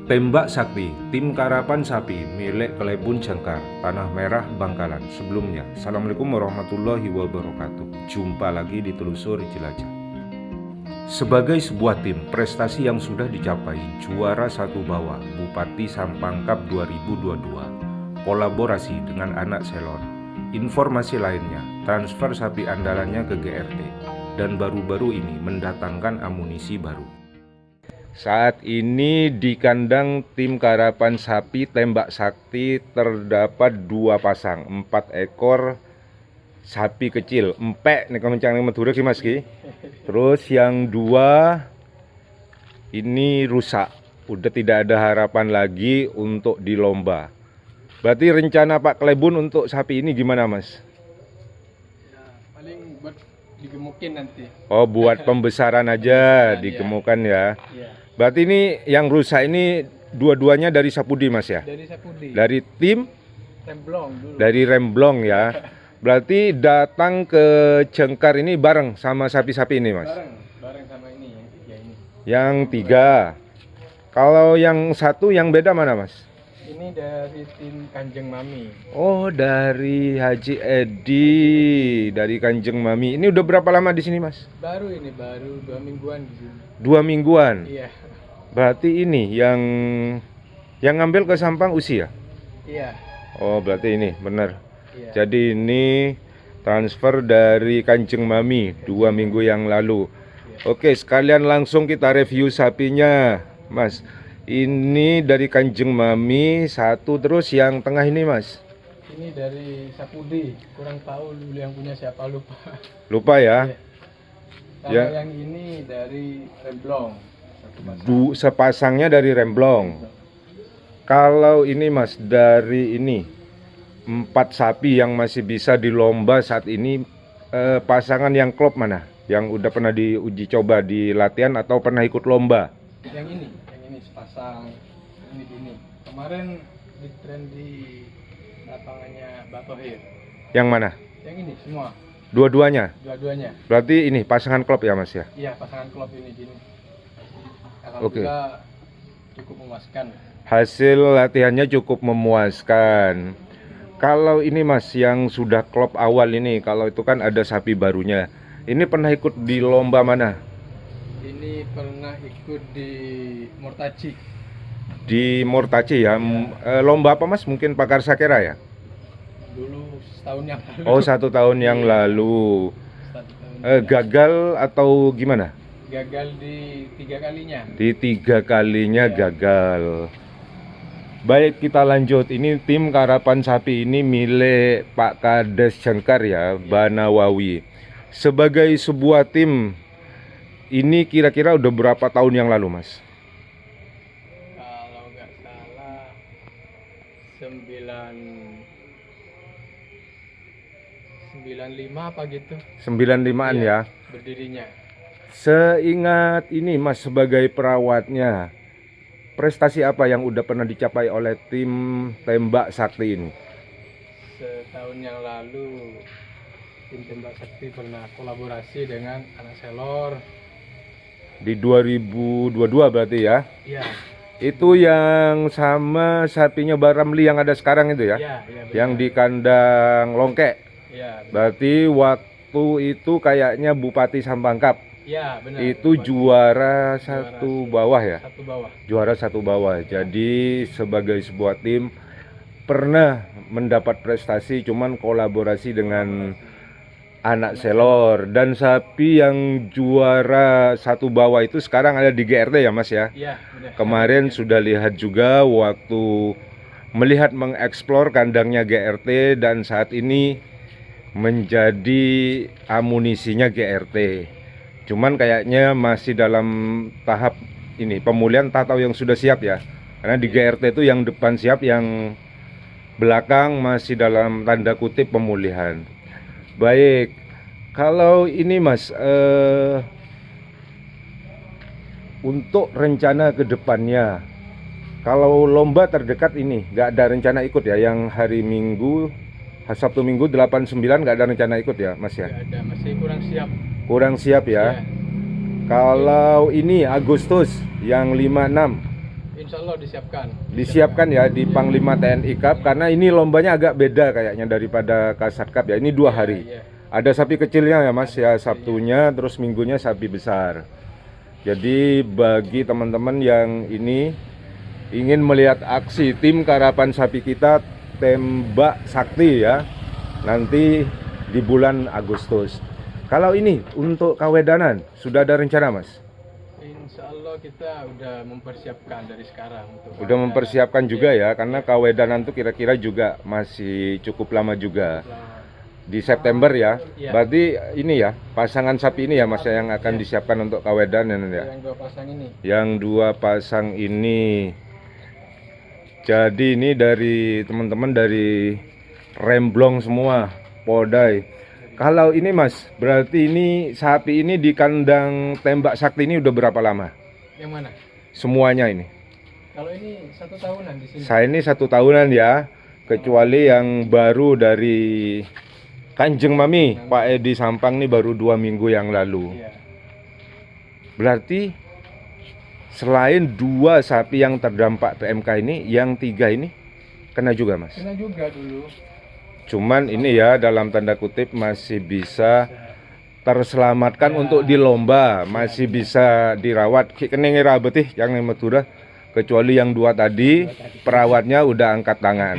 Tembak Sakti, tim karapan sapi milik Kelebun Jengkar, Tanah Merah, Bangkalan. Sebelumnya, Assalamualaikum warahmatullahi wabarakatuh. Jumpa lagi di Telusuri Jelajah. Sebagai sebuah tim, prestasi yang sudah dicapai, juara satu bawah Bupati Sampangkap 2022, kolaborasi dengan anak Selon. Informasi lainnya, transfer sapi andalannya ke GRT, dan baru-baru ini mendatangkan amunisi baru. Saat ini di kandang tim karapan sapi Tembak Sakti terdapat 2 pasang, 4 ekor sapi kecil, empek nih kemencang Madura sih Mas Ki. Terus yang 2 ini rusak, udah tidak ada harapan lagi untuk dilomba. Berarti rencana Pak Kelebun untuk sapi ini gimana Mas? Ya, paling buat digemukin nanti. Oh, buat pembesaran aja digemukan ya. Iya. Berarti ini yang rusak ini dua-duanya dari Sapudi Mas ya? Dari Sapudi. Dari tim? Remblong dulu. Dari Remblong ya. Berarti datang ke Jengkar ini bareng sama sapi-sapi ini Mas? Bareng sama ini yang 3 ini. Yang 3. Kalau yang 1 yang beda mana Mas? Ini dari tim Kanjeng Mami. Oh, dari Haji Edi, dari Kanjeng Mami. Ini udah berapa lama di sini Mas? Baru 2 mingguan di sini. 2 mingguan. Iya. Berarti ini yang ngambil ke Sampang usia? Iya. Oh, berarti ini benar. Iya. Jadi ini transfer dari Kanjeng Mami 2 minggu yang lalu. Oke, sekalian langsung kita review sapinya, Mas. Ini dari Kanjeng Mami 1, terus yang tengah ini, Mas. Ini dari Sapudi. Kurang tahu dulu yang punya siapa, lupa. Lupa ya. Iya. Kalau Ya. yang ini dari Remblong. Satu pasang. Sepasangnya dari Remblong. Kalau ini Mas, dari ini 4 sapi yang masih bisa dilomba saat ini, pasangan yang klop mana? Yang udah pernah diuji coba di latihan atau pernah ikut lomba? Yang ini sepasang. Ini. Kemarin di tren di lapangannya Batohir. Yang mana? Yang ini semua, Dua-duanya? dua-duanya. Berarti ini pasangan klop ya Mas ya? Iya, pasangan klub ini gini. Oke. Alhamdulillah cukup memuaskan. Hasil latihannya cukup memuaskan. Kalau ini Mas yang sudah klop awal ini, kalau itu kan ada sapi barunya. Ini pernah ikut di lomba mana? Ini pernah ikut di Mortaci. Di Mortaci ya. Lomba apa Mas? Mungkin Pakar Sakera ya? Dulu setahun yang lalu. Oh, 1 tahun yang lalu. 1 tahun. Gagal atau gimana? Gagal di 3 kalinya. Di 3 kalinya gagal. Baik, kita lanjut. Ini tim karapan sapi ini milik Pak Kades Jengkar ya, Banawawi. Sebagai sebuah tim, ini kira-kira udah berapa tahun yang lalu Mas? Kalau nggak salah 95 apa gitu 95-an ya. berdirinya. Seingat ini Mas sebagai perawatnya, prestasi apa yang udah pernah dicapai oleh tim Tembak Sakti ini? Setahun yang lalu tim Tembak Sakti pernah kolaborasi dengan anak Selor. Di 2022 berarti ya? Iya. Itu yang sama sapinya Baramli yang ada sekarang itu ya? Iya, benar. Yang di kandang Longkek. Iya, benar. Berarti waktu itu kayaknya Bupati Sampangkap. Iya, benar. Itu juara 1 bawah ya? 1 bawah. Juara 1 bawah. Jadi sebagai sebuah tim pernah mendapat prestasi, cuman kolaborasi dengan anak Selor. Dan sapi yang juara 1 bawah itu sekarang ada di GRT ya Mas ya? Iya, benar. Kemarin sudah lihat juga waktu melihat mengeksplor kandangnya GRT, dan saat ini menjadi amunisinya GRT. Cuman kayaknya masih dalam tahap ini pemulihan, tak tahu yang sudah siap ya. Karena di GRT itu yang depan siap, yang belakang masih dalam tanda kutip pemulihan. Baik, kalau ini Mas, untuk rencana ke depannya, kalau lomba terdekat ini nggak ada rencana ikut ya, yang hari Minggu, Sabtu Minggu 89 nggak ada rencana ikut ya Mas ya? Nggak ada, masih kurang siap. Kurang siap ya. Iya. Kalau ini Agustus yang 56 Insya Allah disiapkan. Disiapkan ya di Panglima TNI Cup, karena ini lombanya agak beda kayaknya daripada Kasat Cup ya. Ini 2 hari. Iya. Ada sapi kecilnya ya Mas ya, Sabtunya, terus Minggunya sapi besar. Jadi bagi teman-teman yang ini ingin melihat aksi tim karapan sapi kita Tembak Sakti ya, nanti di bulan Agustus. Kalau ini untuk kawedanan sudah ada rencana Mas? Insya Allah kita udah mempersiapkan dari sekarang. Udah mempersiapkan juga ya, karena kawedanan tuh kira-kira juga masih cukup lama juga. Di September ya. Iya. Berarti ini ya, pasangan sapi ini ya Mas yang akan disiapkan untuk kawedanan ya. Yang 2 pasang ini. Yang 2 pasang ini. Jadi ini dari teman-teman dari Remblong semua, Podai. Kalau ini Mas, berarti ini sapi ini di kandang Tembak Sakti ini udah berapa lama? Yang mana? Semuanya ini. Kalau ini 1 tahunan di sini. Saya ini 1 tahunan ya, kecuali yang baru dari Kanjeng Mami, Pak Edi Sampang nih baru 2 minggu yang lalu. Iya. Berarti selain 2 sapi yang terdampak PMK ini, yang 3 ini kena juga Mas? Kena juga dulu. Cuman ini ya dalam tanda kutip masih bisa terselamatkan untuk di lomba, masih bisa dirawat. Kenenge rabetih yang metura, kecuali yang 2 tadi perawatnya udah angkat tangan.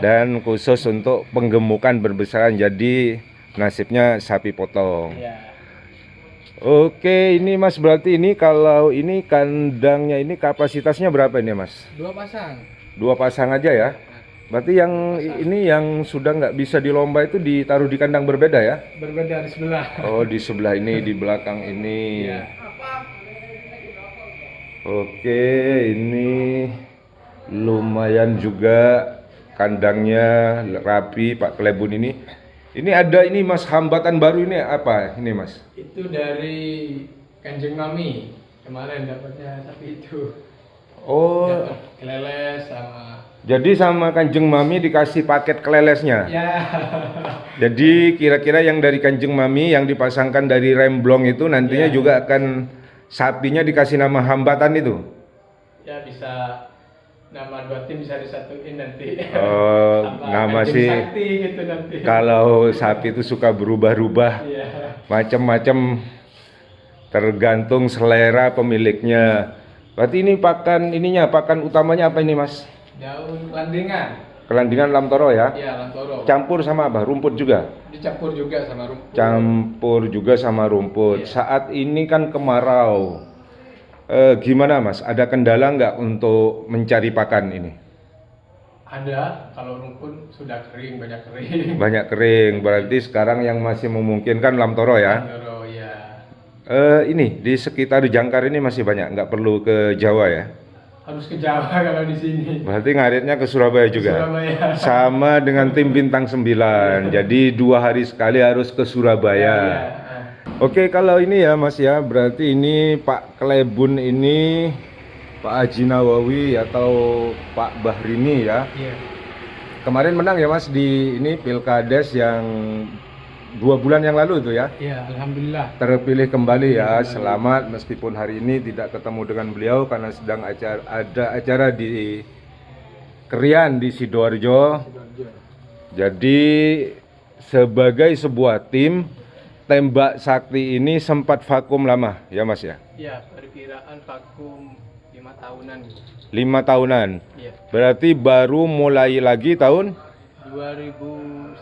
Dan khusus untuk penggemukan berbesaran, jadi nasibnya sapi potong. Iya. Oke, ini Mas berarti ini kalau ini kandangnya ini kapasitasnya berapa ini Mas? 2 pasang. 2 pasang aja ya. Berarti yang ini yang sudah nggak bisa di lomba itu ditaruh di kandang berbeda ya? Berbeda di sebelah. Oh, di sebelah ini, di belakang ini. Iya. Oke, ini lumayan juga kandangnya rapi Pak Klebun ini. Ini ada ini Mas, hambatan baru ini apa ini Mas? Itu dari Kanjeng Mami. Kemarin dapatnya sapi itu. Oh, Dapat keleles sama. jadi sama Kanjeng Mami dikasih paket kelelesnya. Ya. Jadi kira-kira yang dari Kanjeng Mami yang dipasangkan dari Remblong itu nantinya Ya. juga akan sapinya dikasih nama hambatan itu. Ya bisa nama 2 tim bisa disatuin nanti. Oh, Sama nama Kanjeng sih Sakti gitu nanti. kalau sapi itu suka berubah-ubah, Iya. macam-macam tergantung selera pemiliknya. Berarti ini pakan ininya, pakan utamanya apa ini Mas? Daun landingan. Kelandingan lamtoro ya? Iya, lantoro. Campur sama apa? Rumput juga? Dicampur juga sama rumput. Campur juga sama rumput. Iya. Saat ini kan kemarau. Gimana Mas? Ada kendala nggak untuk mencari pakan ini? Ada, kalau rumput sudah kering, banyak kering. Banyak kering. Berarti sekarang yang masih memungkinkan lamtoro ya? Lantoro ya. Ini di sekitar Jangkar ini masih banyak, nggak perlu ke Jawa ya? Harus ke Jawa kalau di sini. Berarti ngaritnya ke Surabaya juga? Surabaya. Sama dengan tim Bintang 9. Jadi 2 hari sekali harus ke Surabaya. Iya. Oke, kalau ini ya Mas ya, berarti ini Pak Klebun ini Pak Haji Nawawi atau Pak Bahrini ya. Iya. Kemarin menang ya Mas di ini Pilkades yang 2 bulan yang lalu itu ya. Iya, alhamdulillah. Terpilih kembali ya, selamat meskipun hari ini tidak ketemu dengan beliau karena sedang ada acara di Krian di Sidoarjo. Jadi sebagai sebuah tim, Tembak Sakti ini sempat vakum lama ya Mas ya? Iya, perkiraan vakum 5 tahunan. 5 tahunan. Iya. Berarti baru mulai lagi tahun 2019.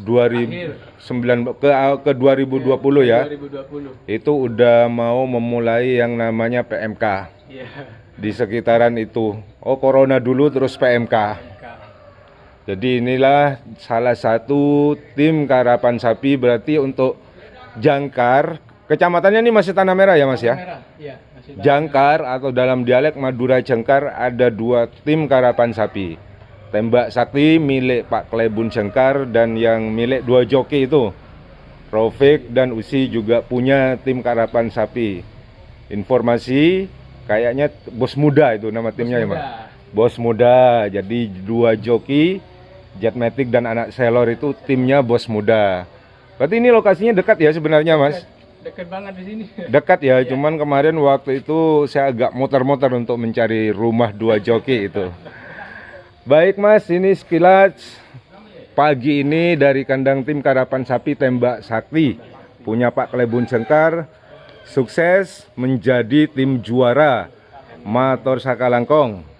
2009 ke 2020 ya. 2020. Itu udah mau memulai yang namanya PMK Iya. di sekitaran itu. Oh, corona dulu terus PMK. Jadi inilah salah satu tim karapan sapi. Berarti untuk Jangkar, kecamatannya ini masih Tanah Merah ya Mas ya? Merah. Iya, masih Jangkar atau dalam dialek Madura Jangkar ada 2 tim karapan sapi. Tembak Sakti milik Pak Klebun Jangkar dan yang milik 2 joki itu Rofik dan Usi juga punya tim karapan sapi. Informasi kayaknya Bos Muda itu nama timnya ya Mas. Bos Muda. Jadi 2 joki Jetmatic dan Anak Selor itu timnya Bos Muda. Berarti ini lokasinya dekat ya sebenarnya Mas? Dekat banget di sini. Dekat ya, cuman kemarin waktu itu saya agak muter-muter untuk mencari rumah 2 joki itu. Baik Mas, ini sekilas pagi ini dari kandang tim Karapan Sapi Tembak Sakti punya Pak Klebun Jengkar, sukses menjadi tim juara Mator Sakalangkong.